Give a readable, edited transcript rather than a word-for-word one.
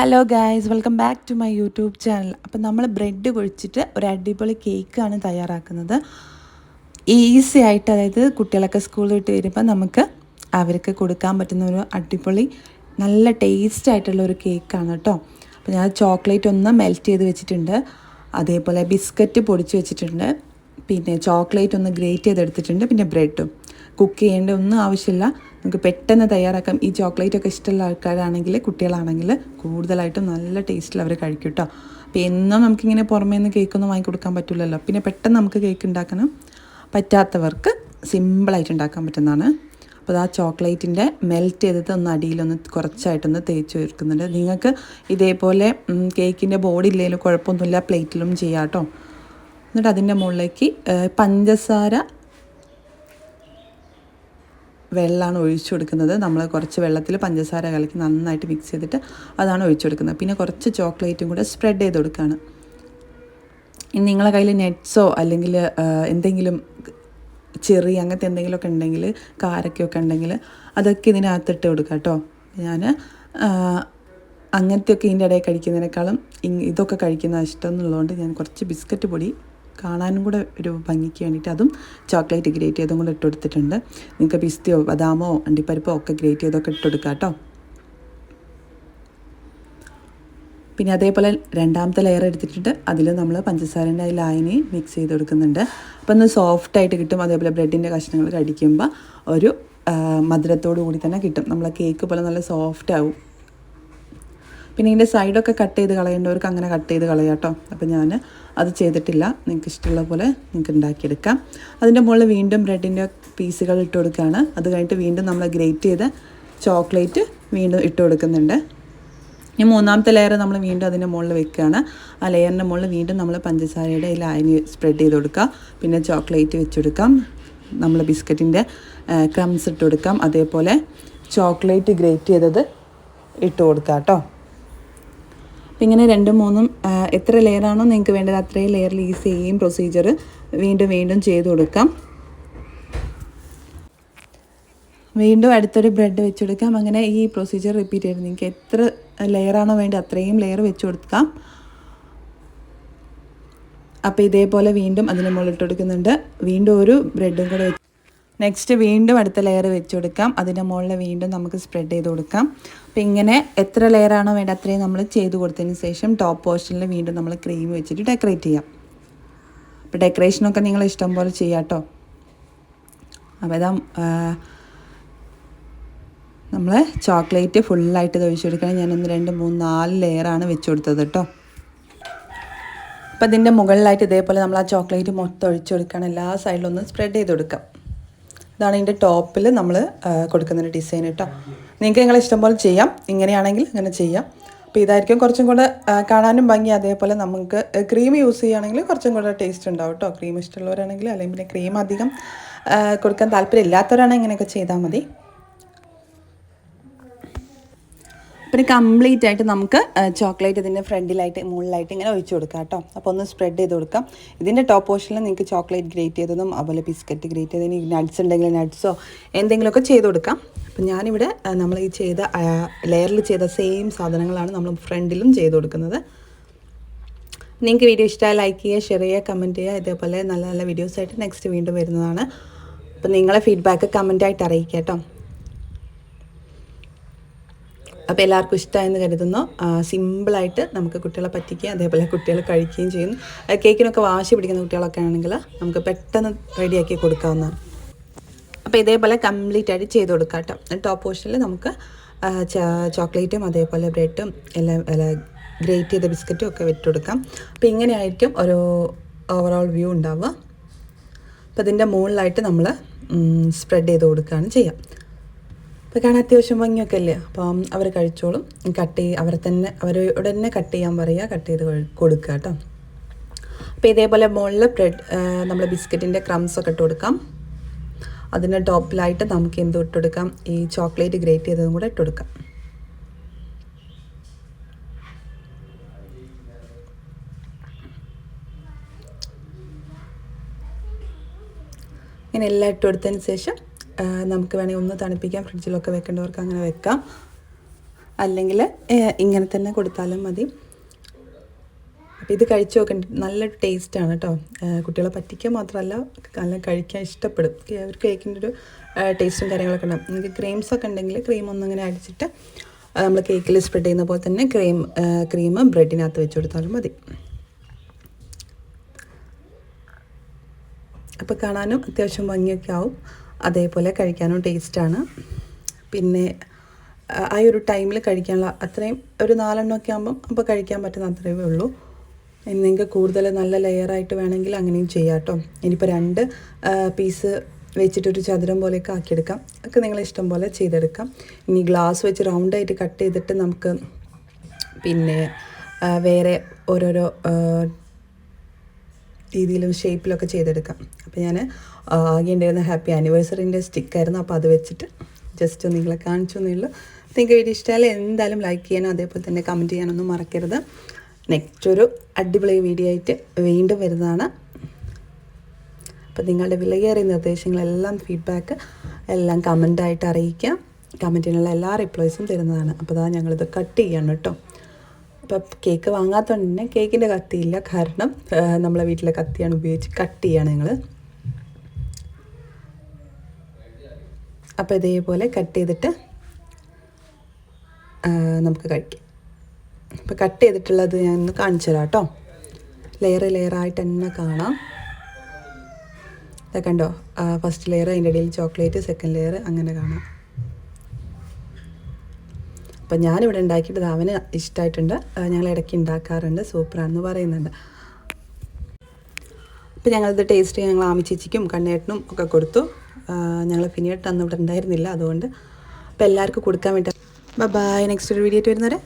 Hello guys, welcome back to my YouTube channel. അപ്പം നമ്മൾ bread കുഴിച്ചിട്ട് ഒരു അടിപൊളി കേക്കാണ് തയ്യാറാക്കുന്നത്. ഈസി ആയിട്ട്, അതായത് കുട്ടികളൊക്കെ സ്കൂളിൽ വിട്ട് വരുമ്പോൾ നമുക്ക് അവർക്ക് കൊടുക്കാൻ പറ്റുന്ന ഒരു അടിപൊളി നല്ല ടേസ്റ്റ് ആയിട്ടുള്ള ഒരു കേക്കാണ് കേട്ടോ. അപ്പോൾ ഞാൻ ചോക്ലേറ്റ് ഒന്ന് മെൽറ്റ് ചെയ്ത് വെച്ചിട്ടുണ്ട്, അതേപോലെ ബിസ്ക്കറ്റ് പൊടിച്ച് വെച്ചിട്ടുണ്ട്, പിന്നെ ചോക്ലേറ്റ് ഒന്ന് ഗ്രേറ്റ് ചെയ്തെടുത്തിട്ടുണ്ട്, പിന്നെ ബ്രെഡും. കുക്ക് ചെയ്യേണ്ട ഒന്നും ആവശ്യമില്ല, നമുക്ക് പെട്ടെന്ന് തയ്യാറാക്കാം. ഈ ചോക്ലേറ്റ് ഒക്കെ ഇഷ്ടമുള്ള ആൾക്കാരാണെങ്കിൽ, കുട്ടികളാണെങ്കിൽ കൂടുതലായിട്ടും നല്ല ടേസ്റ്റിൽ അവർ കഴിക്കും കേട്ടോ. അപ്പോൾ എന്നും നമുക്കിങ്ങനെ പുറമേ നിന്ന് കേക്കൊന്നും വാങ്ങിക്കൊടുക്കാൻ പറ്റില്ലല്ലോ. പിന്നെ പെട്ടെന്ന് നമുക്ക് കേക്ക് ഉണ്ടാക്കണം പറ്റാത്തവർക്ക് സിമ്പിളായിട്ട് ഉണ്ടാക്കാൻ പറ്റുന്നതാണ്. അപ്പോൾ ആ ചോക്ലേറ്റിൻ്റെ മെൽറ്റ് ചെയ്തിട്ട് ഒന്ന് അടിയിലൊന്ന് കുറച്ചായിട്ടൊന്ന് തേച്ച് വെക്കുന്നുണ്ട്. നിങ്ങൾക്ക് ഇതേപോലെ കേക്കിൻ്റെ ബോർഡ് ഇല്ലെങ്കിലും കുഴപ്പമൊന്നുമില്ല, പ്ലേറ്റിലും ചെയ്യാം കേട്ടോ. എന്നിട്ട് അതിൻ്റെ മുകളിലേക്ക് പഞ്ചസാര വെള്ളമാണ് ഒഴിച്ചു കൊടുക്കുന്നത്. നമ്മൾ കുറച്ച് വെള്ളത്തിൽ പഞ്ചസാര കലക്കി നന്നായിട്ട് മിക്സ് ചെയ്തിട്ട് അതാണ് ഒഴിച്ചു കൊടുക്കുന്നത്. പിന്നെ കുറച്ച് ചോക്ലേറ്റും കൂടെ സ്പ്രെഡ് ചെയ്ത് കൊടുക്കുകയാണ്. ഇനി നിങ്ങളെ കയ്യിൽ നട്ട്സോ അല്ലെങ്കിൽ എന്തെങ്കിലും ചെറി അങ്ങനത്തെ എന്തെങ്കിലുമൊക്കെ ഉണ്ടെങ്കിൽ, കാരക്കൊക്കെ ഉണ്ടെങ്കിൽ അതൊക്കെ ഇതിനകത്തിട്ട് കൊടുക്കുക കേട്ടോ. ഞാൻ അങ്ങനത്തെയൊക്കെ ഇതിൻ്റെ ഇടയിൽ കഴിക്കുന്നതിനേക്കാളും ഇതൊക്കെ കഴിക്കുന്ന ഇഷ്ടം എന്നുള്ളതുകൊണ്ട് ഞാൻ കുറച്ച് ബിസ്ക്കറ്റ് പൊടി കാണാനും കൂടെ ഒരു ഭംഗിക്ക് വേണ്ടിയിട്ട് അതും ചോക്ലേറ്റ് ഗ്രേറ്റ് ചെയ്തും കൂടെ ഇട്ട് കൊടുത്തിട്ടുണ്ട്. നിങ്ങൾക്ക് പിസ്തയോ ബദാമോ അണ്ടിപ്പരിപ്പോ ഒക്കെ ഗ്രേറ്റ് ചെയ്തൊക്കെ ഇട്ട് കൊടുക്കുക കേട്ടോ. പിന്നെ അതേപോലെ രണ്ടാമത്തെ ലെയർ എടുത്തിട്ട് അതിൽ നമ്മൾ പഞ്ചസാരൻ്റെ ലായനി മിക്സ് ചെയ്ത് കൊടുക്കുന്നുണ്ട്. അപ്പോൾ ഒന്ന് സോഫ്റ്റായിട്ട് കിട്ടും. അതേപോലെ ബ്രെഡിൻ്റെ കഷ്ണങ്ങൾ കടിക്കുമ്പോൾ ഒരു മധുരത്തോടു കൂടി തന്നെ കിട്ടും. നമ്മളെ കേക്ക് പോലെ നല്ല സോഫ്റ്റ് ആവും. പിന്നെ ഇതിൻ്റെ സൈഡൊക്കെ കട്ട് ചെയ്ത് കളയേണ്ടവർക്ക് അങ്ങനെ കട്ട് ചെയ്ത് കളയാം കേട്ടോ. അപ്പോൾ ഞാൻ അത് ചെയ്തിട്ടില്ല. നിങ്ങൾക്ക് ഇഷ്ടമുള്ള പോലെ നിങ്ങൾക്ക് ഉണ്ടാക്കിയെടുക്കാം. അതിൻ്റെ മുകളിൽ വീണ്ടും ബ്രെഡിൻ്റെ പീസുകൾ ഇട്ട് കൊടുക്കുകയാണ്. അത് കഴിഞ്ഞിട്ട് വീണ്ടും നമ്മൾ ഗ്രേറ്റ് ചെയ്ത ചോക്ലേറ്റ് വീണ്ടും ഇട്ട് കൊടുക്കുന്നുണ്ട്. ഈ മൂന്നാമത്തെ ലെയർ നമ്മൾ വീണ്ടും അതിൻ്റെ മുകളിൽ വെക്കുകയാണ്. ആ ലെയറിൻ്റെ മുകളിൽ വീണ്ടും നമ്മൾ പഞ്ചസാരയുടെ ലായനി സ്പ്രെഡ് ചെയ്ത് കൊടുക്കുക. പിന്നെ ചോക്ലേറ്റ് വെച്ച് കൊടുക്കാം. നമ്മൾ ബിസ്ക്കറ്റിൻ്റെ ക്രംസ് ഇട്ട് കൊടുക്കാം. അതേപോലെ ചോക്ലേറ്റ് ഗ്രേറ്റ് ചെയ്തത് ഇട്ട് കൊടുക്കാം കേട്ടോ. അപ്പം ഇങ്ങനെ രണ്ടും മൂന്നും എത്ര ലെയറാണോ നിങ്ങൾക്ക് വേണ്ടത് അത്രയും ലെയറിൽ ഈ സെയിം പ്രൊസീജിയർ വീണ്ടും വീണ്ടും ചെയ്ത് കൊടുക്കാം. വീണ്ടും അടുത്തൊരു ബ്രെഡ് വെച്ച് കൊടുക്കാം. അങ്ങനെ ഈ പ്രൊസീജിയർ റിപ്പീറ്റ് ചെയ്ത് നിങ്ങൾക്ക് എത്ര ലെയറാണോ വേണ്ടത് അത്രയും ലെയർ വെച്ച് കൊടുക്കാം. അപ്പോൾ ഇതേപോലെ വീണ്ടും അതിന് മുകളിലിട്ട് കൊടുക്കുന്നുണ്ട്. വീണ്ടും ഒരു ബ്രെഡും കൂടെ വെച്ച് നെക്സ്റ്റ് വീണ്ടും അടുത്ത ലെയർ വെച്ച് കൊടുക്കാം. അതിൻ്റെ മുകളിൽ വീണ്ടും നമുക്ക് സ്പ്രെഡ് ചെയ്ത് കൊടുക്കാം. അപ്പോൾ ഇങ്ങനെ എത്ര ലെയറാണോ വേണ്ട അത്രയും നമ്മൾ ചെയ്ത് കൊടുത്തതിന് ശേഷം ടോപ്പ് പോർഷനിൽ വീണ്ടും നമ്മൾ ക്രീം വെച്ചിട്ട് ഡെക്കറേറ്റ് ചെയ്യാം. അപ്പോൾ ഡെക്കറേഷനൊക്കെ നിങ്ങൾ ഇഷ്ടം പോലെ ചെയ്യാം കേട്ടോ. അപ്പോൾ ഇതാ നമ്മൾ ചോക്ലേറ്റ് ഫുള്ളായിട്ട് ഇത് ഒഴിച്ചു കൊടുക്കണം. ഞാൻ 1 2 3 4 ലെയറാണ് വെച്ച് കൊടുത്തത് കേട്ടോ. അപ്പോൾ ഇതിൻ്റെ മുകളിലായിട്ട് ഇതേപോലെ നമ്മൾ ആ ചോക്ലേറ്റ് മൊത്തം ഒഴിച്ചു കൊടുക്കണം. എല്ലാ സൈഡിലൊന്ന് സ്പ്രെഡ് ചെയ്ത് കൊടുക്കാം. ഇതാണ് ഇതിൻ്റെ ടോപ്പിൽ നമ്മൾ കൊടുക്കുന്നൊരു ഡിസൈൻ കേട്ടോ. നിങ്ങൾക്ക് നിങ്ങളെ ഇഷ്ടം പോലെ ചെയ്യാം. ഇങ്ങനെയാണെങ്കിൽ അങ്ങനെ ചെയ്യാം. അപ്പോൾ ഇതായിരിക്കും കുറച്ചും കൂടെ കാണാനും ഭംഗി. അതേപോലെ നമുക്ക് ക്രീം യൂസ് ചെയ്യുകയാണെങ്കിൽ കുറച്ചും കൂടെ ടേസ്റ്റ് ഉണ്ടാവും കേട്ടോ. ക്രീം ഇഷ്ടമുള്ളവരാണെങ്കിൽ, അല്ലെങ്കിൽ പിന്നെ ക്രീം അധികം കൊടുക്കാൻ താല്പര്യം ഇല്ലാത്തവരാണെങ്കിൽ ഇങ്ങനെയൊക്കെ ചെയ്താൽ മതി. പിന്നെ കംപ്ലീറ്റ് ആയിട്ട് നമുക്ക് ചോക്ലേറ്റ് ഇതിൻ്റെ ഫ്രണ്ടിലായിട്ട് മുകളിലായിട്ട് ഇങ്ങനെ ഒഴിച്ചു കൊടുക്കാം കേട്ടോ. അപ്പോൾ ഒന്ന് സ്പ്രെഡ് ചെയ്ത് കൊടുക്കാം. ഇതിൻ്റെ ടോപ്പ് പോർഷനിൽ നിങ്ങൾക്ക് ചോക്ലേറ്റ് ഗ്രേറ്റ് ചെയ്തതും അതുപോലെ ബിസ്ക്കറ്റ് ഗ്രേറ്റ് ചെയ്തതിന് നട്ട്സ് ഉണ്ടെങ്കിൽ നട്ട്സോ എന്തെങ്കിലുമൊക്കെ ചെയ്ത് കൊടുക്കാം. അപ്പോൾ ഞാനിവിടെ നമ്മൾ ഈ ചെയ്ത ലെയറിൽ ചെയ്ത സെയിം സാധനങ്ങളാണ് നമ്മൾ ഫ്രണ്ടിലും ചെയ്ത് കൊടുക്കുന്നത്. നിങ്ങൾക്ക് വീഡിയോ ഇഷ്ടമായി ലൈക്ക് ചെയ്യുക, ഷെയർ ചെയ്യുക, കമൻറ്റ് ചെയ്യുക. ഇതേപോലെ നല്ല നല്ല വീഡിയോസായിട്ട് നെക്സ്റ്റ് വീണ്ടും വരുന്നതാണ്. അപ്പോൾ നിങ്ങളെ ഫീഡ്ബാക്ക് കമൻറ്റായിട്ട് അറിയിക്കുക കേട്ടോ. അപ്പോൾ എല്ലാവർക്കും ഇഷ്ടമായെന്ന് കരുതുന്നു. സിമ്പിളായിട്ട് നമുക്ക് കുട്ടികളെ പറ്റിക്കുകയും അതേപോലെ കുട്ടികൾ കഴിക്കുകയും ചെയ്യുന്നു. കേക്കിനൊക്കെ വാശി പിടിക്കുന്ന കുട്ടികളൊക്കെ ആണെങ്കിൽ നമുക്ക് പെട്ടെന്ന് റെഡിയാക്കി കൊടുക്കാവുന്നതാണ്. അപ്പോൾ ഇതേപോലെ കംപ്ലീറ്റ് ആയിട്ട് ചെയ്ത് കൊടുക്കാം കേട്ടോ. ടോപ്പ് പോർഷനിൽ നമുക്ക് ചോക്ലേറ്റും അതേപോലെ ബ്രെഡും എല്ലാം ഗ്രേറ്റ് ചെയ്ത ബിസ്ക്കറ്റും ഒക്കെ വെച്ച് കൊടുക്കാം. അപ്പോൾ ഇങ്ങനെയായിരിക്കും ഒരു ഓവറോൾ വ്യൂ ഉണ്ടാവുക. അപ്പോൾ ഇതിൻ്റെ മുകളിലായിട്ട് നമ്മൾ സ്പ്രെഡ് ചെയ്ത് കൊടുക്കുകയാണ് ചെയ്യുക. അപ്പോൾ കാണാൻ അത്യാവശ്യം ഭംഗിയൊക്കെ അല്ലേ. അപ്പം അവർ കഴിച്ചോളും. അവരോട് തന്നെ കട്ട് ചെയ്യാൻ പറയുക, കട്ട് ചെയ്ത് കൊടുക്കുക കേട്ടോ. അപ്പോൾ ഇതേപോലെ മുകളിൽ നമ്മൾ ബിസ്ക്കറ്റിൻ്റെ ക്രംസൊക്കെ ഇട്ട് കൊടുക്കാം. അതിൻ്റെ ടോപ്പിലായിട്ട് നമുക്ക് എന്ത് ഇട്ട് കൊടുക്കാം, ഈ ചോക്ലേറ്റ് ഗ്രേറ്റ് ചെയ്തതും കൂടെ ഇട്ട് കൊടുക്കാം. ഇങ്ങനെ എല്ലാം ഇട്ട് കൊടുത്തതിന് ശേഷം നമുക്ക് വേണമെങ്കിൽ ഒന്ന് തണുപ്പിക്കാം. ഫ്രിഡ്ജിലൊക്കെ വെക്കേണ്ടവർക്ക് അങ്ങനെ വെക്കാം. അല്ലെങ്കിൽ ഇങ്ങനെ തന്നെ കൊടുത്താലും മതി. അപ്പോൾ ഇത് കഴിച്ച് നോക്കേണ്ട നല്ല ടേസ്റ്റാണ് കേട്ടോ. കുട്ടികളെ പറ്റിക്കാൻ മാത്രമല്ല, നല്ല കഴിക്കാൻ ഇഷ്ടപ്പെടും. ഒരു കേക്കിൻ്റെ ഒരു ടേസ്റ്റും കാര്യങ്ങളൊക്കെ ഉണ്ടാകും. നിങ്ങൾക്ക് ക്രീംസൊക്കെ ഉണ്ടെങ്കിൽ ക്രീം ഒന്നിങ്ങനെ അടിച്ചിട്ട് നമ്മൾ കേക്കിൽ സ്പ്രെഡ് ചെയ്യുന്ന പോലെ തന്നെ ക്രീം ബ്രെഡിനകത്ത് വെച്ച് കൊടുത്താലും മതി. അപ്പോൾ കാണാനും അത്യാവശ്യം ഭംഗിയൊക്കെ ആവും, അതേപോലെ കഴിക്കാനും ടേസ്റ്റാണ്. പിന്നെ ആ ഒരു ടൈമിൽ കഴിക്കാനുള്ള അത്രയും ഒരു 4 എണ്ണമൊക്കെ ആകുമ്പം അപ്പോൾ കഴിക്കാൻ പറ്റുന്ന അത്രയേ ഉള്ളൂ. ഇനി നിങ്ങൾക്ക് കൂടുതൽ നല്ല ലെയറായിട്ട് വേണമെങ്കിൽ അങ്ങനെയും ചെയ്യാം കേട്ടോ. ഇനിയിപ്പോൾ 2 പീസ് വെച്ചിട്ടൊരു ചതുരം പോലെയൊക്കെ ആക്കിയെടുക്കാം. ഒക്കെ നിങ്ങളെ ഇഷ്ടം പോലെ ചെയ്തെടുക്കാം. ഇനി ഗ്ലാസ് വെച്ച് റൗണ്ടായിട്ട് കട്ട് ചെയ്തിട്ട് നമുക്ക് പിന്നെ വേറെ ഓരോരോ രീതിയിലും ഷേപ്പിലൊക്കെ ചെയ്തെടുക്കാം. അപ്പോൾ ഞാൻ ആകെ ഉണ്ടായിരുന്ന ഹാപ്പി ആനിവേഴ്സറിൻ്റെ സ്റ്റിക്കായിരുന്നു. അപ്പോൾ അത് വെച്ചിട്ട് ജസ്റ്റ് നിങ്ങളെ കാണിച്ചു എന്നുള്ളൂ. നിങ്ങൾക്ക് വീഡിയോ ഇഷ്ടമായാലും എന്തായാലും ലൈക്ക് ചെയ്യാനും അതേപോലെ തന്നെ കമൻറ്റ് ചെയ്യാനൊന്നും മറക്കരുത്. നെക്സ്റ്റ് ഒരു അടിപൊളി വീഡിയോ ആയിട്ട് വീണ്ടും വരുന്നതാണ്. അപ്പോൾ നിങ്ങളുടെ വിലയേറിയ നിർദ്ദേശങ്ങളെല്ലാം ഫീഡ്ബാക്ക് എല്ലാം കമൻ്റായിട്ട് അറിയിക്കാം. കമൻറ്റിനുള്ള എല്ലാ റിപ്ലൈസും തരുന്നതാണ്. അപ്പോൾ അതാ ഞങ്ങളിത് കട്ട് ചെയ്യണം കേട്ടോ. അപ്പോൾ കേക്ക് വാങ്ങാത്തതുകൊണ്ട് തന്നെ കേക്കിൻ്റെ കത്തിയില്ല, കാരണം നമ്മളെ വീട്ടിലെ കത്തിയാണ് ഉപയോഗിച്ച് കട്ട് ചെയ്യാണ് ഞങ്ങൾ. അപ്പോൾ ഇതേപോലെ കട്ട് ചെയ്തിട്ട് നമുക്ക് കഴിക്കാം. അപ്പോൾ കട്ട് ചെയ്തിട്ടുള്ളത് ഞാൻ ഒന്ന് കാണിച്ചു തരാം കേട്ടോ. ലെയറായിട്ട് തന്നെ കാണാം. ഇതൊക്കെ കണ്ടോ, ഫസ്റ്റ് ലെയർ, അതിൻ്റെ ഇടയിൽ ചോക്ലേറ്റ്, സെക്കൻഡ് ലെയർ, അങ്ങനെ കാണാം. അപ്പം ഞാനിവിടെ ഉണ്ടാക്കിയിട്ട് അവന് ഇഷ്ടമായിട്ടുണ്ട്. ഞങ്ങൾ ഇടയ്ക്ക് ഉണ്ടാക്കാറുണ്ട്, സൂപ്പറാണെന്ന് പറയുന്നുണ്ട്. അപ്പോൾ ഞങ്ങളിത് ടേസ്റ്റ് ഞങ്ങൾ ആമി ചേച്ചിക്കും കണ്ണേട്ടനും ഒക്കെ കൊടുത്തു. ഞങ്ങൾ ഫിനിയേട്ട് അന്ന് ഇവിടെ ഉണ്ടായിരുന്നില്ല, അതുകൊണ്ട് അപ്പോൾ എല്ലാവർക്കും കൊടുക്കാൻ വേണ്ടി. ബൈ, നെക്സ്റ്റ് ഒരു വീഡിയോ ആയിട്ട് വരുന്നവരെ.